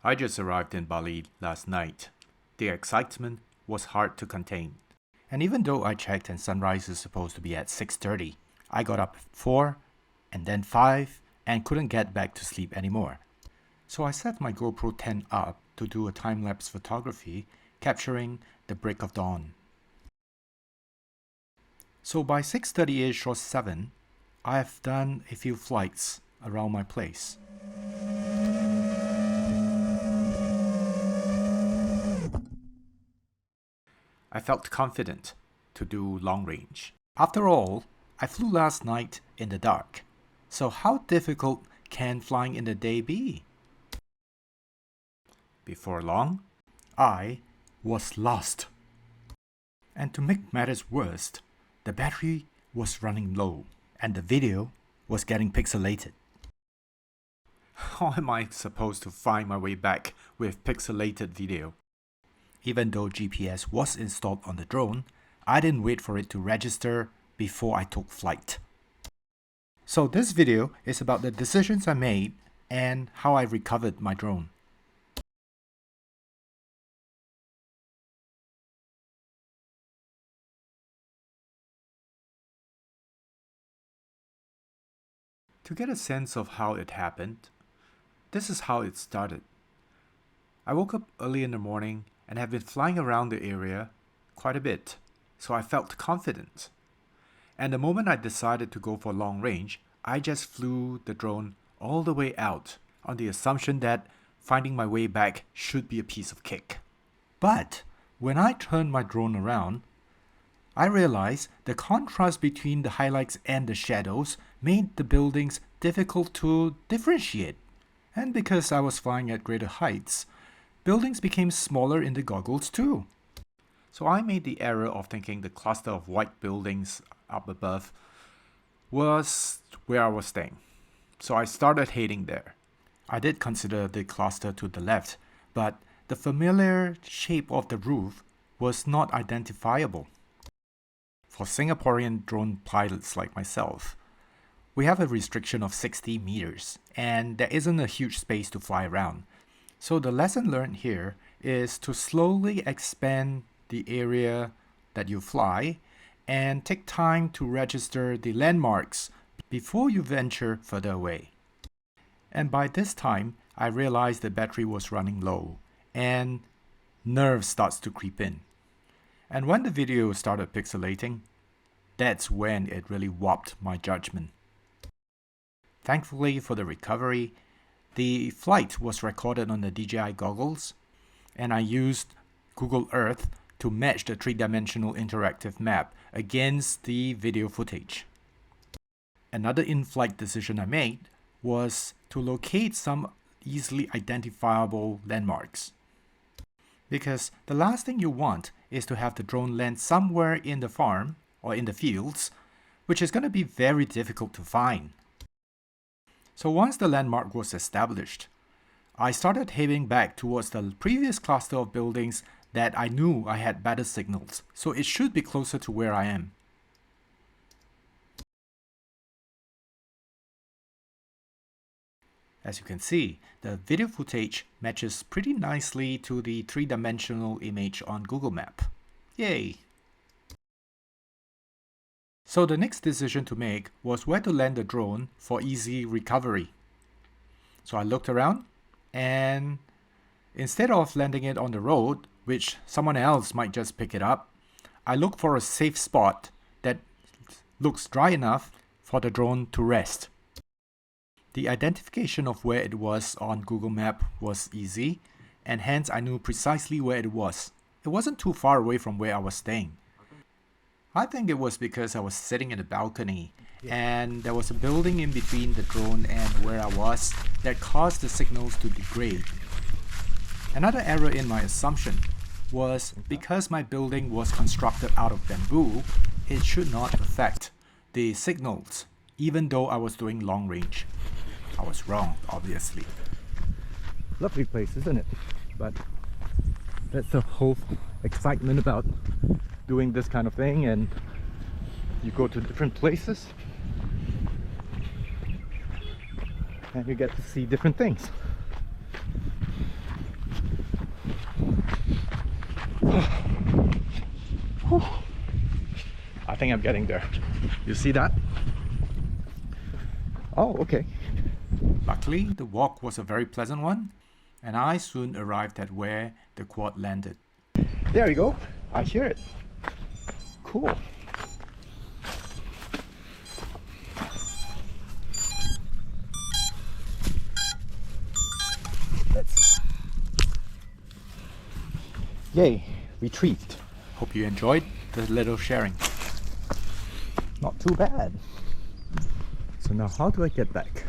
I just arrived in Bali last night. The excitement was hard to contain. And even though I checked and sunrise is supposed to be at 6:30, I got up at 4 and then 5 and couldn't get back to sleep anymore. So I set my GoPro 10 up to do a time-lapse photography capturing the break of dawn. So by 6:30ish or 7, I have done a few flights around my place. I felt confident to do long range. After all, I flew last night in the dark. So how difficult can flying in the day be? Before long, I was lost. And to make matters worse, the battery was running low and the video was getting pixelated. How am I supposed to find my way back with pixelated video? Even though GPS was installed on the drone, I didn't wait for it to register before I took flight. So this video is about the decisions I made and how I recovered my drone. To get a sense of how it happened, this is how it started. I woke up early in the morning and have been flying around the area quite a bit, so I felt confident. And the moment I decided to go for long range, I just flew the drone all the way out on the assumption that finding my way back should be a piece of cake. But when I turned my drone around, I realized the contrast between the highlights and the shadows made the buildings difficult to differentiate. And because I was flying at greater heights, buildings became smaller in the goggles too. So I made the error of thinking the cluster of white buildings up above was where I was staying. So I started heading there. I did consider the cluster to the left, but the familiar shape of the roof was not identifiable. For Singaporean drone pilots like myself, we have a restriction of 60 meters, and there isn't a huge space to fly around. So the lesson learned here is to slowly expand the area that you fly and take time to register the landmarks before you venture further away. And by this time, I realized the battery was running low and nerves starts to creep in. And when the video started pixelating, that's when it really warped my judgment. Thankfully for the recovery, the flight was recorded on the DJI goggles, and I used Google Earth to match the three-dimensional interactive map against the video footage. Another in-flight decision I made was to locate some easily identifiable landmarks. Because the last thing you want is to have the drone land somewhere in the farm or in the fields, which is going to be very difficult to find. So once the landmark was established, I started heading back towards the previous cluster of buildings that I knew I had better signals, so it should be closer to where I am. As you can see, the video footage matches pretty nicely to the three-dimensional image on Google Map. Yay! So the next decision to make was where to land the drone for easy recovery. So I looked around, and instead of landing it on the road, which someone else might just pick it up, I looked for a safe spot that looks dry enough for the drone to rest. The identification of where it was on Google Map was easy, and hence I knew precisely where it was. It wasn't too far away from where I was staying. I think it was because I was sitting in a balcony, and there was a building in between the drone and where I was that caused the signals to degrade. Another error in my assumption was because my building was constructed out of bamboo, it should not affect the signals, even though I was doing long range. I was wrong, obviously. Lovely place, isn't it? But that's the whole excitement about doing this kind of thing, and you go to different places and you get to see different things. Whew. I think I'm getting there. You see that? Oh, okay. Luckily, the walk was a very pleasant one, and I soon arrived at where the quad landed. There you go. I hear it. Cool. Yay, retrieved. Hope you enjoyed the little sharing. Not too bad. So now how do I get back?